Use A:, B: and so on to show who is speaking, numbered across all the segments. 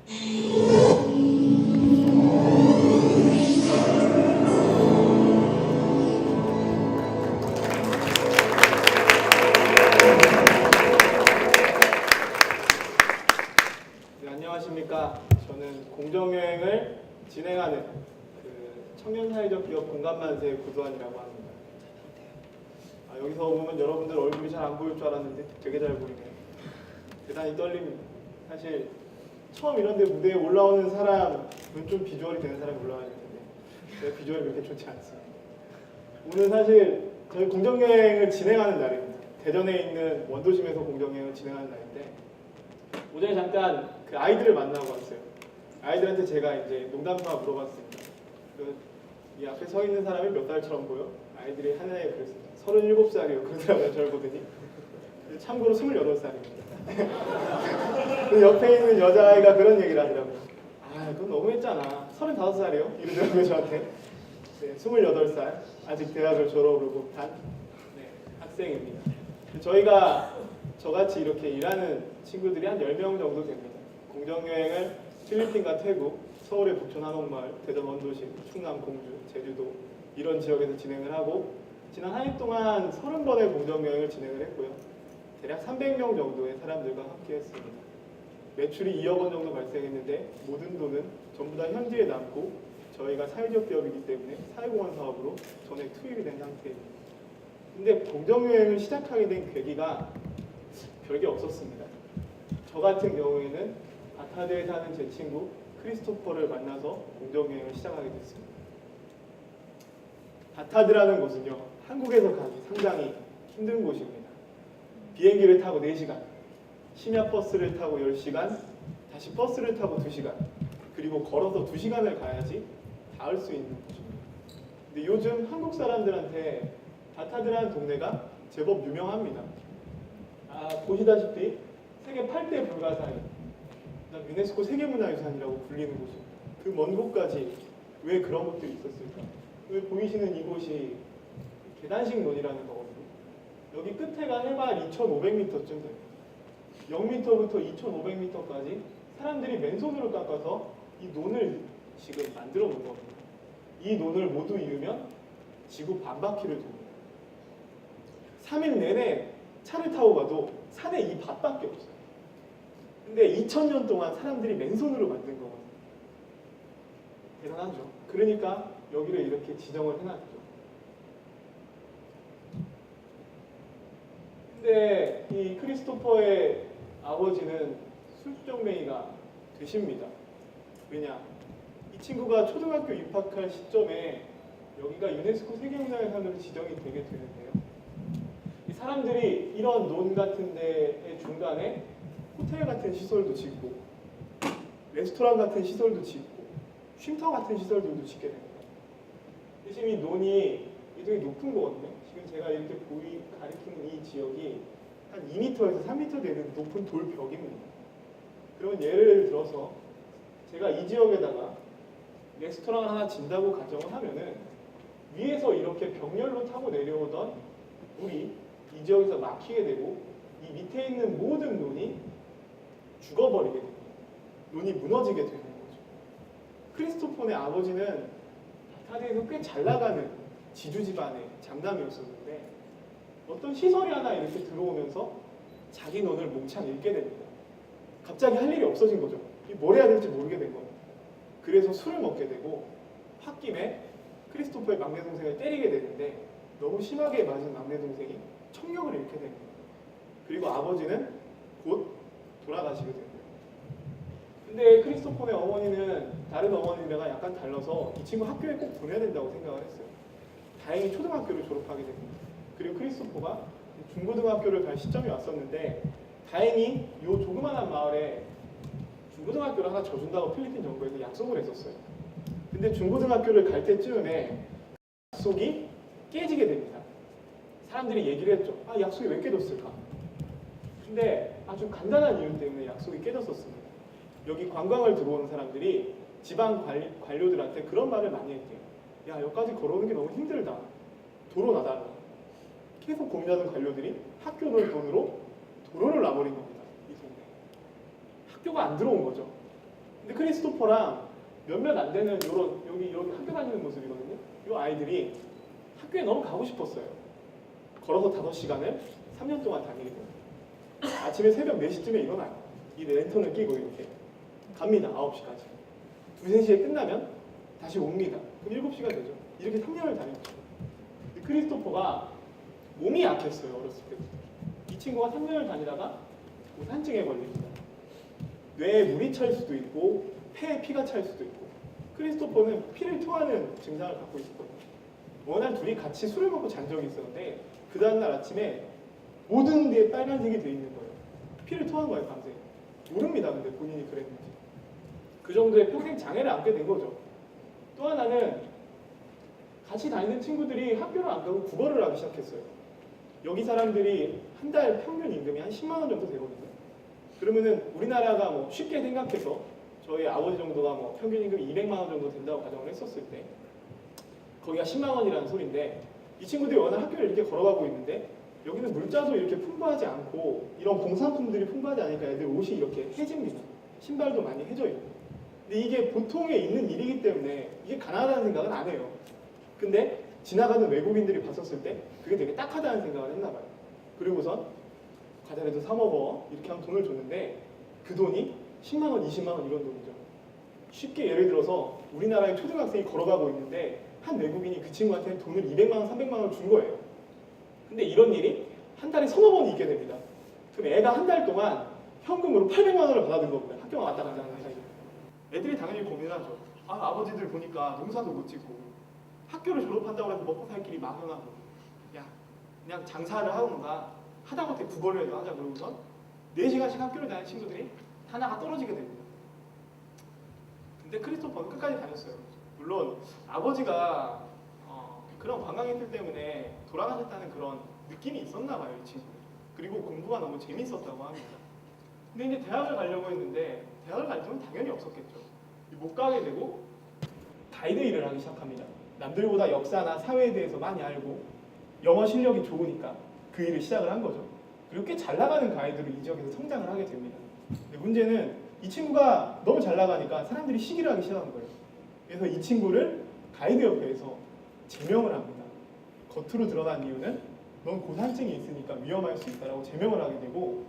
A: 네, 안녕하십니까. 저는 공정여행을 진행하는 청년사회적 기업 공감만세 구두환이라고 합니다. 여기서 보면 여러분들 얼굴이 잘 안 보일 줄 알았는데 되게 잘 보이네요. 대단히 떨립니다. 사실 처음 이런 데 무대에 올라오는 사람은 좀 비주얼이 되는 사람이 올라와야 되는데 제가 비주얼이 그렇게 좋지 않습니다. 오늘 사실 저희 공정여행을 진행하는 날입니다. 대전에 있는 원도심에서 공정여행을 진행하는 날인데 오전에 잠깐 그 아이들을 만나고 왔어요. 아이들한테 제가 이제 농담삼아 물어봤습니다. 이 앞에 서 있는 사람이 몇 살처럼 보여? 아이들이 하나에 그랬습니다. 37살이요. 그러더라고요. 저를 보더니. 참고로 28살입니다. 그 옆에 있는 여자아이가 그런 얘기를 하더라고요. 그건 너무했잖아. 35살이요? 이러더라고요. 저한테. 네, 28살. 아직 대학을 졸업을 못한 학생입니다. 저희가 저같이 이렇게 일하는 친구들이 한 10명 정도 됩니다. 공정여행을 필리핀과 태국, 서울의 북촌 한옥마을, 대전 원도심, 충남 공주, 제주도 이런 지역에서 진행을 하고 지난 한 해 동안 30번의 공정여행을 진행을 했고요. 대략 300명 정도의 사람들과 함께 했습니다. 매출이 2억 원 정도 발생했는데 모든 돈은 전부 다 현지에 남고 저희가 사회적 기업이기 때문에 사회공헌 사업으로 전액 투입이 된 상태입니다. 근데 공정여행을 시작하게 된 계기가 별게 없었습니다. 저 같은 경우에는 바타드에 사는 제 친구 크리스토퍼를 만나서 공정여행을 시작하게 됐습니다. 바타드라는 곳은요, 한국에서 가기 상당히 힘든 곳입니다. 비행기를 타고 4시간, 심야 버스를 타고 10시간, 다시 버스를 타고 2시간, 그리고 걸어서 2시간을 가야지 닿을 수 있는 곳입니다. 근데 요즘 한국 사람들한테 바타드라는 동네가 제법 유명합니다. 보시다시피 세계 8대 불가사의, 유네스코 세계문화유산이라고 불리는 곳입니다. 그 먼 곳까지 왜 그런 것들이 있었을까? 왜 보이시는 이곳이 계단식 논이라는 거거든요. 여기 끝에가 해발 2,500m쯤 됩니다. 0m부터 2,500m까지 사람들이 맨손으로 깎아서 이 논을 지금 만들어 놓은 겁니다. 이 논을 모두 이으면 지구 반바퀴를 돕니다. 3일 내내 차를 타고 가도 산에 이 밭밖에 없어요. 근데 2000년 동안 사람들이 맨손으로 만든 거거든요. 대단하죠. 그러니까 여기를 이렇게 지정을 해놨죠. 근데 이 크리스토퍼의 아버지는 술주정뱅이가 되십니다. 왜냐? 이 친구가 초등학교 입학할 시점에 여기가 유네스코 세계문화유산으로 지정이 되게 되는데요. 이 사람들이 이런 논 같은 데의 중간에 호텔 같은 시설도 짓고 레스토랑 같은 시설도 짓고 쉼터 같은 시설들도 짓게 됩니다. 대신 이 논이 되게 높은 거거든요. 지금 제가 이렇게 가리키는 이 지역이 한 2m에서 3m 되는 높은 돌벽입니다. 그러면 예를 들어서 제가 이 지역에다가 레스토랑을 하나 짓는다고 가정을 하면은 위에서 이렇게 벽열로 타고 내려오던 물이 이 지역에서 막히게 되고 이 밑에 있는 모든 논이 죽어버리게 됩니다. 논이 무너지게 되는 거죠. 크리스토폰의 아버지는 바타드에서 꽤 잘 나가는 지주 집안의 장남이었었는데 어떤 시설이 하나 이렇게 들어오면서 자기 논을 몽창 잃게 됩니다. 갑자기 할 일이 없어진 거죠. 뭘 해야 될지 모르게 된 겁니다. 그래서 술을 먹게 되고 홧김에 크리스토퍼의 막내 동생을 때리게 되는데 너무 심하게 맞은 막내 동생이 청력을 잃게 됩니다. 그리고 아버지는 곧 돌아가시게 됩니다. 근데 크리스토퍼의 어머니는 다른 어머니랑 약간 달라서 이 친구 학교에 꼭 보내야 된다고 생각을 했어요. 다행히 초등학교를 졸업하게 됩니다. 그리고 크리스토퍼가 중고등학교를 갈 시점이 왔었는데 다행히 이 조그만한 마을에 중고등학교를 하나 져준다고 필리핀 정부에서 약속을 했었어요. 근데 중고등학교를 갈 때쯤에 약속이 깨지게 됩니다. 사람들이 얘기를 했죠. 약속이 왜 깨졌을까? 근데 아주 간단한 이유 때문에 약속이 깨졌었습니다. 여기 관광을 들어오는 사람들이 지방 관료들한테 그런 말을 많이 했대요. 야, 여기까지 걸어오는 게 너무 힘들다. 도로 놔달라. 계속 고민하던 관료들이 학교 넣을 돈으로 도로를 놔버린 겁니다. 이 동네. 학교가 안 들어온 거죠. 근데 크리스토퍼랑 몇몇 안 되는 요런 여기 학교 다니는 모습이거든요. 이 아이들이 학교에 너무 가고 싶었어요. 걸어서 5시간을 3년 동안 다니게 돼요. 아침에 새벽 4시쯤에 일어나요. 이 랜턴을 끼고 이렇게 갑니다. 9시까지. 2, 3시에 끝나면 다시 옵니다. 그럼 7시가 되죠. 이렇게 3년을 다녔죠. 크리스토퍼가 몸이 약했어요. 어렸을 때부터. 이 친구가 3년을 다니다가 고산증에 걸립니다. 뇌에 물이 찰 수도 있고 폐에 피가 찰 수도 있고 크리스토퍼는 피를 토하는 증상을 갖고 있었거든요. 어느 날 둘이 같이 술을 먹고 잔 적이 있었는데 그 다음날 아침에 모든 게 빨간색이 돼 있는 거예요. 피를 토한 거예요, 밤새. 모릅니다, 근데 본인이 그랬는지. 그 정도의 평생 장애를 안게 된 거죠. 또 하나는 같이 다니는 친구들이 학교를 안 가고 국어를 하기 시작했어요. 여기 사람들이 한 달 평균 임금이 한 10만 원 정도 되거든요. 그러면은 우리나라가 뭐 쉽게 생각해서 저희 아버지 정도가 뭐 평균 임금이 200만 원 정도 된다고 가정을 했었을 때 거기가 10만 원이라는 소리인데 이 친구들이 워낙 학교를 이렇게 걸어가고 있는데 여기는 물자도 이렇게 풍부하지 않고 이런 공산품들이 풍부하지 않으니까 애들 옷이 이렇게 해집니다. 신발도 많이 해져 있고. 근데 이게 보통에 있는 일이기 때문에 이게 가난하다는 생각은 안 해요. 근데 지나가는 외국인들이 봤었을 때 그게 되게 딱하다는 생각을 했나 봐요. 그리고선 과자라도 사 먹어 이렇게 하면 돈을 줬는데 그 돈이 10만 원, 20만 원 이런 돈이죠. 쉽게 예를 들어서 우리나라의 초등학생이 걸어가고 있는데 한 외국인이 그 친구한테 돈을 200만 원, 300만 원을 준 거예요. 근데 이런 일이 한 달에 서너 번 있게 됩니다. 그럼 애가 한 달 동안 현금으로 800만 원을 받아든 겁니다. 학교만 왔다 갔다 하는 사이에. 애들이 당연히 고민하죠. 아버지들 보니까 농사도 못 짓고 학교를 졸업한다고 해서 먹고 살 길이 막연하고 야 그냥 장사를 하던가 하다못해 국어를 해도 하자 그러고선 4시간씩 학교를 다니는 친구들이 하나가 떨어지게 됩니다. 근데 크리스토퍼는 끝까지 다녔어요. 물론 아버지가 그런 관광객들 때문에 돌아가셨다는 그런 느낌이 있었나 봐요, 이 친구. 그리고 공부가 너무 재밌었다고 합니다. 근데 이제 대학을 가려고 했는데 대학을 갈 돈은 당연히 없었겠죠. 못 가게 되고 가이드 일을 하기 시작합니다. 남들보다 역사나 사회에 대해서 많이 알고 영어 실력이 좋으니까 그 일을 시작을 한 거죠. 그리고 꽤 잘 나가는 가이드로 이 지역에서 성장을 하게 됩니다. 근데 문제는 이 친구가 너무 잘 나가니까 사람들이 시기를 하기 시작한 거예요. 그래서 이 친구를 가이드 협회에서 제명을 합니다. 겉으로 드러난 이유는 넌 고산증이 있으니까 위험할 수 있다라고 제명을 하게 되고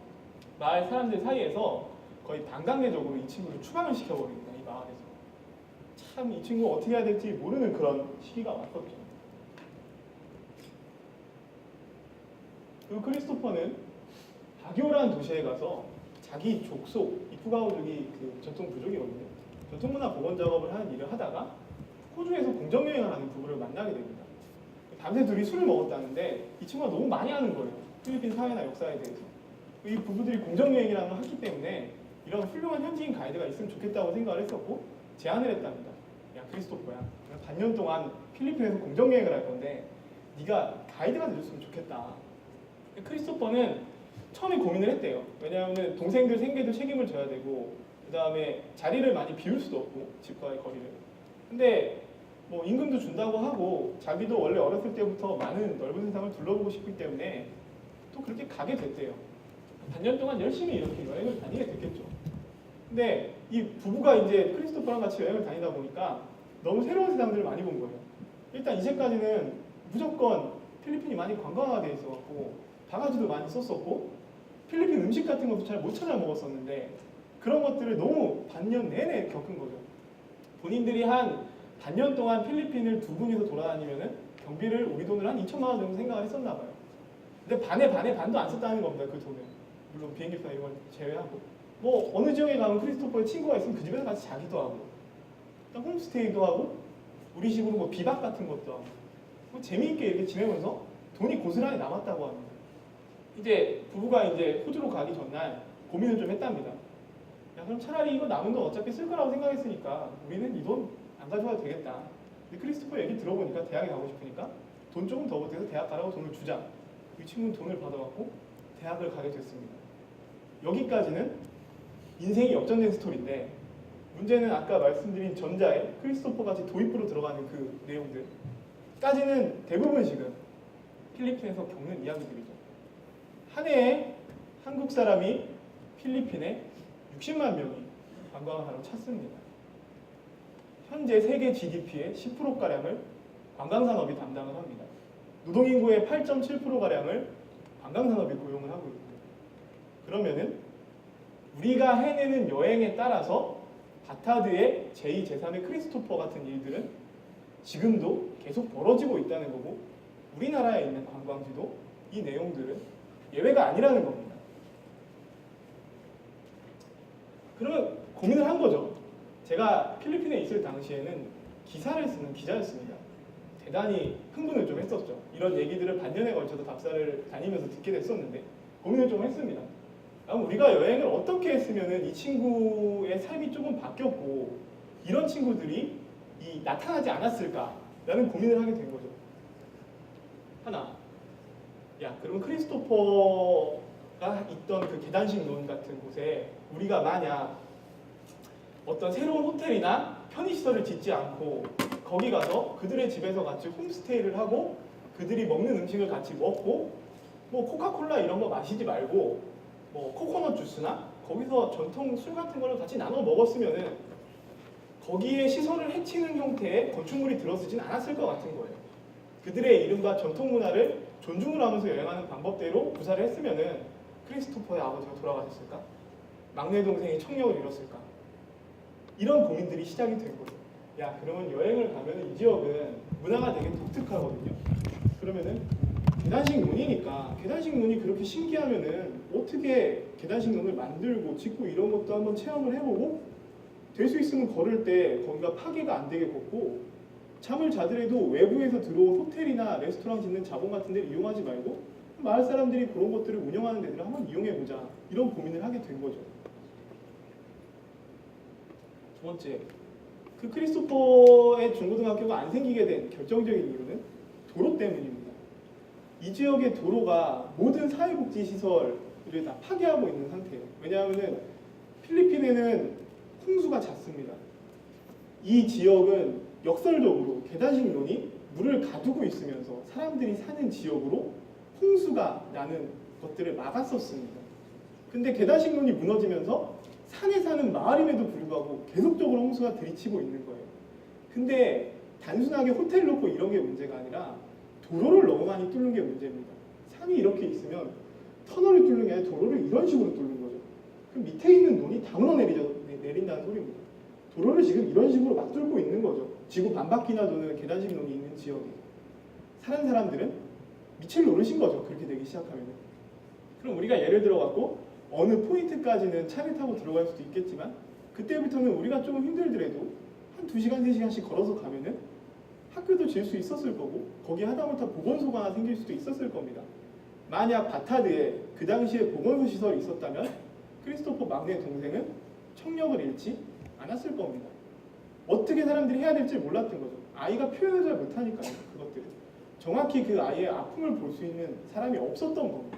A: 마을 사람들 사이에서 거의 반강제적으로 이 친구를 추방을 시켜버립니다. 이 마을에서. 참 이 친구가 어떻게 해야 될지 모르는 그런 시기가 왔었죠. 그리고 크리스토퍼는 바교라는 도시에 가서 자기 족속, 이프가오족이 그 전통 부족이거든요. 전통문화 복원 작업을 하는 일을 하다가 호주에서 공정여행을 하는 부부를 만나게 됩니다. 밤새 둘이 술을 먹었다는데 이 친구가 너무 많이 아는 거예요. 필리핀 사회나 역사에 대해서. 이 부부들이 공정여행이라는 걸 했기 때문에 이런 훌륭한 현지인 가이드가 있으면 좋겠다고 생각을 했었고 제안을 했답니다. 야 크리스토퍼야, 반년 동안 필리핀에서 공정여행을 할 건데 네가 가이드가 돼줬으면 좋겠다. 크리스토퍼는 처음에 고민을 했대요. 왜냐하면 동생들 생계도 책임을 져야 되고 그 다음에 자리를 많이 비울 수도 없고 집과의 거리를. 근데 뭐 임금도 준다고 하고 자기도 원래 어렸을 때부터 많은 넓은 세상을 둘러보고 싶기 때문에 또 그렇게 가게 됐대요. 반년 동안 열심히 이렇게 여행을 다니게 됐겠죠. 근데 이 부부가 이제 크리스토퍼랑 같이 여행을 다니다 보니까 너무 새로운 세상들을 많이 본 거예요. 일단 이제까지는 무조건 필리핀이 많이 관광화되어 있어갖고 바가지도 많이 썼었고 필리핀 음식 같은 것도 잘 못 찾아 먹었었는데 그런 것들을 너무 반년 내내 겪은 거죠. 본인들이 한 반년 동안 필리핀을 두 분이서 돌아다니면은 경비를 우리 돈으로 한 2천만 원 정도 생각을 했었나 봐요. 근데 반에 반도 안 썼다는 겁니다. 그 돈을. 물론 비행기표 이걸 제외하고. 뭐 어느 지역에 가면 크리스토퍼의 친구가 있으면 그 집에서 같이 자기도 하고 홈스테이도 하고 우리 식으로 뭐 비박 같은 것도 하고 뭐 재미있게 이렇게 지내면서 돈이 고스란히 남았다고 합니다. 이제 부부가 이제 호주로 가기 전날 고민을 좀 했답니다. 야 그럼 차라리 이거 남은 돈 어차피 쓸 거라고 생각했으니까 우리는 이 돈 안 가져와도 되겠다. 근데 크리스토퍼 얘기 들어보니까 대학에 가고 싶으니까 돈 조금 더 보태서 대학 가라고 돈을 주자. 이 친구는 돈을 받아갖고 대학을 가게 됐습니다. 여기까지는 인생이 역전된 스토리인데 문제는 아까 말씀드린 전자에 크리스토퍼 같이 도입부로 들어가는 그 내용들까지는 대부분 지금 필리핀에서 겪는 이야기들이죠. 한 해에 한국 사람이 필리핀에 60만 명이 관광을 하러 찾습니다. 현재 세계 GDP의 10%가량을 관광산업이 담당을 합니다. 노동인구의 8.7%가량을 관광산업이 고용을 하고 있고요. 그러면은 우리가 해내는 여행에 따라서 바타드의 제2, 제3의 크리스토퍼 같은 일들은 지금도 계속 벌어지고 있다는 거고, 우리나라에 있는 관광지도 이 내용들은 예외가 아니라는 겁니다. 그러면 고민을 한 거죠. 제가 필리핀에 있을 당시에는 기사를 쓰는 기자였습니다. 대단히 흥분을 좀 했었죠. 이런 얘기들을 반년에 걸쳐서 답사를 다니면서 듣게 됐었는데 고민을 좀 했습니다. 그럼 우리가 여행을 어떻게 했으면 이 친구의 삶이 조금 바뀌었고 이런 친구들이 나타나지 않았을까라는 고민을 하게 된 거죠. 하나, 그러면 크리스토퍼가 있던 그 계단식 논 같은 곳에 우리가 만약 어떤 새로운 호텔이나 편의시설을 짓지 않고 거기 가서 그들의 집에서 같이 홈스테이를 하고 그들이 먹는 음식을 같이 먹고 뭐 코카콜라 이런 거 마시지 말고 뭐 코코넛 주스나 거기서 전통 술 같은 거를 같이 나눠 먹었으면은 거기에 시설을 해치는 형태의 건축물이 들어서진 않았을 것 같은 거예요. 그들의 이름과 전통 문화를 존중을 하면서 여행하는 방법대로 구사를 했으면은 크리스토퍼의 아버지가 돌아가셨을까? 막내 동생이 청력을 잃었을까? 이런 고민들이 시작이 된 거죠. 그러면 여행을 가면 이 지역은 문화가 되게 독특하거든요. 그러면은 계단식 논이니까 계단식 논이 그렇게 신기하면은 어떻게 계단식 논을 만들고 짓고 이런 것도 한번 체험을 해보고 될 수 있으면 걸을 때 거기가 파괴가 안 되게 걷고 잠을 자더라도 외부에서 들어온 호텔이나 레스토랑 짓는 자본 같은 데를 이용하지 말고 마을 사람들이 그런 것들을 운영하는 데를 한번 이용해보자 이런 고민을 하게 된 거죠. 두 번째, 그 크리스토퍼의 중고등학교가 안 생기게 된 결정적인 이유는 도로 때문입니다. 이 지역의 도로가 모든 사회복지시설을 다 파괴하고 있는 상태예요. 왜냐하면 필리핀에는 홍수가 잦습니다. 이 지역은 역설적으로 계단식 논이 물을 가두고 있으면서 사람들이 사는 지역으로 홍수가 나는 것들을 막았었습니다. 근데 계단식 논이 무너지면서 산에 사는 마을임에도 불구하고 계속적으로 홍수가 들이치고 있는 거예요. 근데 단순하게 호텔 놓고 이런 게 문제가 아니라 도로를 너무 많이 뚫는 게 문제입니다. 산이 이렇게 있으면 터널을 뚫는 게 아니라 도로를 이런 식으로 뚫는 거죠. 그럼 밑에 있는 논이 다 내린다는 소리입니다. 도로를 지금 이런 식으로 막 뚫고 있는 거죠. 지구 반바퀴나 도는 계단식 논이 있는 지역에 사는 사람들은 미칠 노릇인 거죠. 그렇게 되기 시작하면. 그럼 우리가 예를 들어 갖고 어느 포인트까지는 차를 타고 들어갈 수도 있겠지만 그때부터는 우리가 조금 힘들더라도 한 2시간, 3시간씩 걸어서 가면은 학교도 질 수 있었을 거고 거기 하다못해 보건소가 하나 생길 수도 있었을 겁니다. 만약 바타드에 그 당시에 보건소 시설이 있었다면 크리스토퍼 막내 동생은 청력을 잃지 않았을 겁니다. 어떻게 사람들이 해야 될지 몰랐던 거죠. 아이가 표현을 잘 못하니까요. 그것들을. 정확히 그 아이의 아픔을 볼 수 있는 사람이 없었던 겁니다.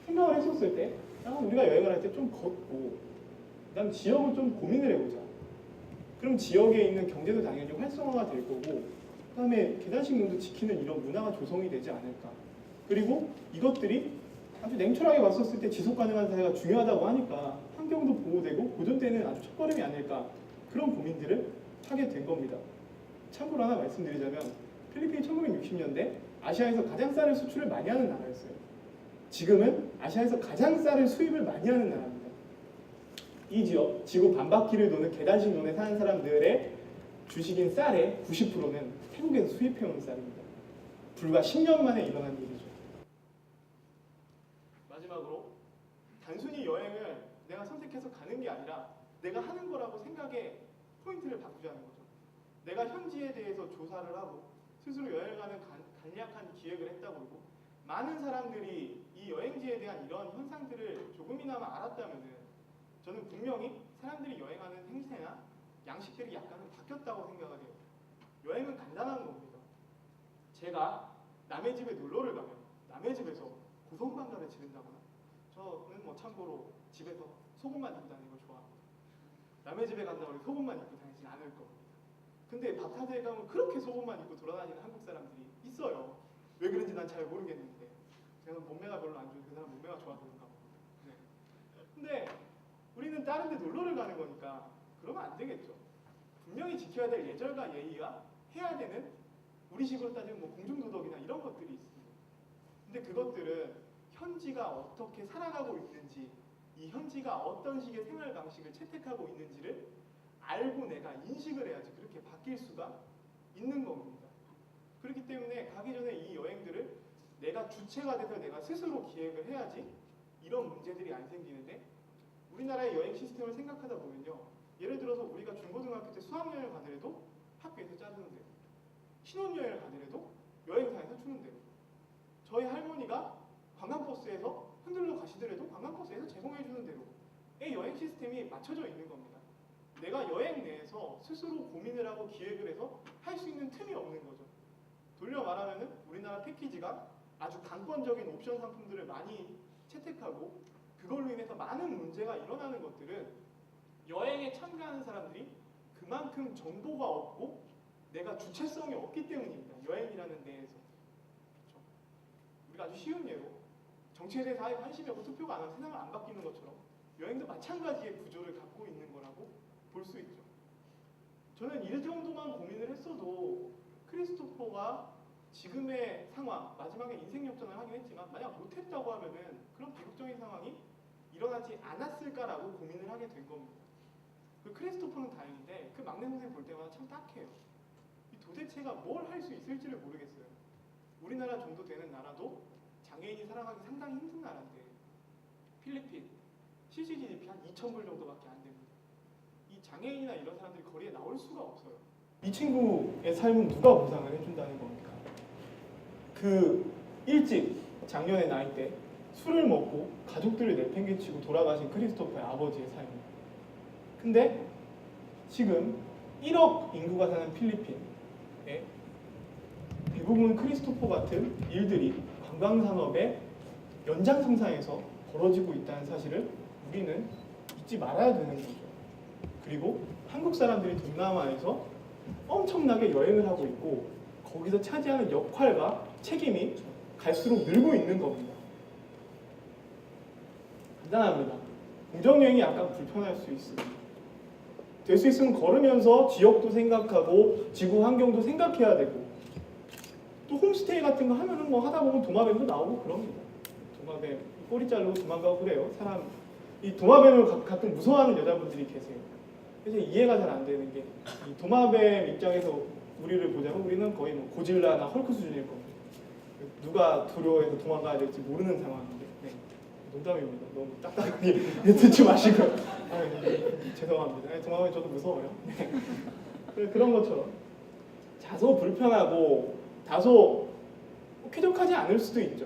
A: 생각을 했었을 때 우리가 여행을 할 때 좀 걷고 그다음 지역을 좀 고민을 해보자. 그럼 지역에 있는 경제도 당연히 활성화가 될 거고 그다음에 계단식 논도 지키는 이런 문화가 조성이 되지 않을까. 그리고 이것들이 아주 냉철하게 봤었을 때 지속 가능한 사회가 중요하다고 하니까 환경도 보호되고 보존되는 아주 첫걸음이 아닐까 그런 고민들을 하게 된 겁니다. 참고로 하나 말씀드리자면 필리핀이 1960년대 아시아에서 가장 쌀을 수출을 많이 하는 나라였어요. 지금은 아시아에서 가장 쌀을 수입을 많이 하는 나라입니다. 이 지역, 지구 반바퀴를 도는 계단식 논에 사는 사람들의 주식인 쌀의 90%는 태국에서 수입해온 쌀입니다. 불과 10년 만에 일어난 일이죠. 마지막으로 단순히 여행을 내가 선택해서 가는 게 아니라 내가 하는 거라고 생각에 포인트를 바꾸자는 거죠. 내가 현지에 대해서 조사를 하고 스스로 여행을 가는 간략한 기획을 했다고 그러고 많은 사람들이 이 여행지에 대한 이런 현상들을 조금이나마 알았다면은 저는 분명히 사람들이 여행하는 행세나 양식들이 약간은 바뀌었다고 생각을 해요. 여행은 간단한 겁니다. 제가 남의 집에 놀러를 가면 남의 집에서 고성방가를 지른다거나 저는 뭐 참고로 집에서 속옷만 입고 다니는 걸 좋아합니다. 남의 집에 간다고 해서 속옷만 입고 다니진 않을 겁니다. 근데 바타드에 가면 그렇게 속옷만 입고 돌아다니는 한국 사람들이 있어요. 왜 그런지 난 잘 모르겠는데 저는 몸매가 별로 안 좋은 그 사람 몸매가 좋아서 그런가 봅니다. 네. 근데 우리는 다른 데 놀러를 가는 거니까 그러면 안 되겠죠. 분명히 지켜야 될 예절과 예의가 해야 되는 우리식으로 따지면 뭐 공중도덕이나 이런 것들이 있습니다. 근데 그것들은 현지가 어떻게 살아가고 있는지, 이 현지가 어떤 식의 생활 방식을 채택하고 있는지를 알고 내가 인식을 해야지 그렇게 바뀔 수가 있는 겁니다. 그렇기 때문에 가기 전에 이 여행들을 내가 주체가 돼서 내가 스스로 기획을 해야지 이런 문제들이 안 생기는데, 우리나라의 여행 시스템을 생각하다 보면요, 예를 들어서 우리가 중고등학교 때 수학여행을 가더라도 학교에서 짜주는 대로, 신혼여행을 가더라도 여행사에서 주는 대로, 저희 할머니가 관광버스에서 흔들러 가시더라도 관광버스에서 제공해주는 대로의 여행 시스템이 맞춰져 있는 겁니다. 내가 여행 내에서 스스로 고민을 하고 기획을 해서 할 수 있는 틈이 없는 거죠. 돌려 말하면 우리나라 패키지가 아주 강권적인 옵션 상품들을 많이 채택하고 그걸로 인해서 많은 문제가 일어나는 것들은 여행에 참가하는 사람들이 그만큼 정보가 없고 내가 주체성이 없기 때문입니다. 여행이라는 데에서. 그렇죠? 우리가 아주 쉬운 예로 정치에 대해서 아예 관심이 없고 투표가 안 하면 세상은 안 바뀌는 것처럼 여행도 마찬가지의 구조를 갖고 있는 거라고 볼 수 있죠. 저는 이 정도만 고민을 했어도 크리스토퍼가 지금의 상황, 마지막에 인생 역전을 하긴 했지만 만약 못했다고 하면은 그런 비극적인 상황이 일어나지 않았을까라고 고민을 하게 된 겁니다. 그 크리스토퍼는 다행인데 그 막내 동생 볼 때마다 참 딱해요. 이 도대체가 뭘 할 수 있을지를 모르겠어요. 우리나라 정도 되는 나라도 장애인이 살아가기 상당히 힘든 나라인데 필리핀 실질 GDP 한 2,000불 정도밖에 안 됩니다. 이 장애인이나 이런 사람들이 거리에 나올 수가 없어요. 이 친구의 삶은 누가 보상을 해준다는 겁니까? 그 일찍 작년의 나이 때 술을 먹고 가족들을 내팽개치고 돌아가신 크리스토퍼의 아버지의 삶입니다. 근데 지금 1억 인구가 사는 필리핀에 대부분 크리스토퍼 같은 일들이 관광산업의 연장선상에서 벌어지고 있다는 사실을 우리는 잊지 말아야 되는 거죠. 그리고 한국 사람들이 동남아에서 엄청나게 여행을 하고 있고 거기서 차지하는 역할과 책임이 갈수록 늘고 있는 겁니다. 간단합니다. 공정여행이 약간 불편할 수 있습니다. 될 수 있으면 걸으면서 지역도 생각하고 지구 환경도 생각해야 되고 또 홈스테이 같은 거 하면은 뭐 하다 보면 도마뱀도 나오고 그럽니다. 도마뱀 꼬리 자르고 도망가고 그래요. 사람 이 도마뱀을 가끔 무서워하는 여자분들이 계세요. 그래서 이해가 잘 안 되는 게 이 도마뱀 입장에서 우리를 보자면 우리는 거의 뭐 고질라나 헐크 수준일 겁니다. 누가 두려워해서 도망가야 될지 모르는 상황인데 네. 농담입니다. 너무 딱딱하게 듣지 마시고요. 죄송합니다. 도마뱀 저도 무서워요. 네. 그런 것처럼 다소 불편하고 다소 쾌적하지 않을 수도 있죠.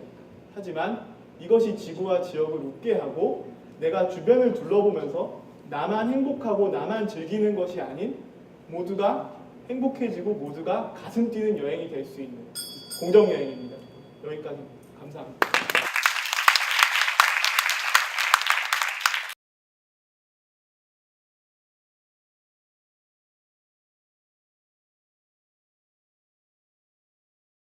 A: 하지만 이것이 지구와 지역을 웃게 하고 내가 주변을 둘러보면서 나만 행복하고 나만 즐기는 것이 아닌 모두가 행복해지고 모두가 가슴 뛰는 여행이 될 수 있는 공정여행입니다. 여기까지 감사합니다.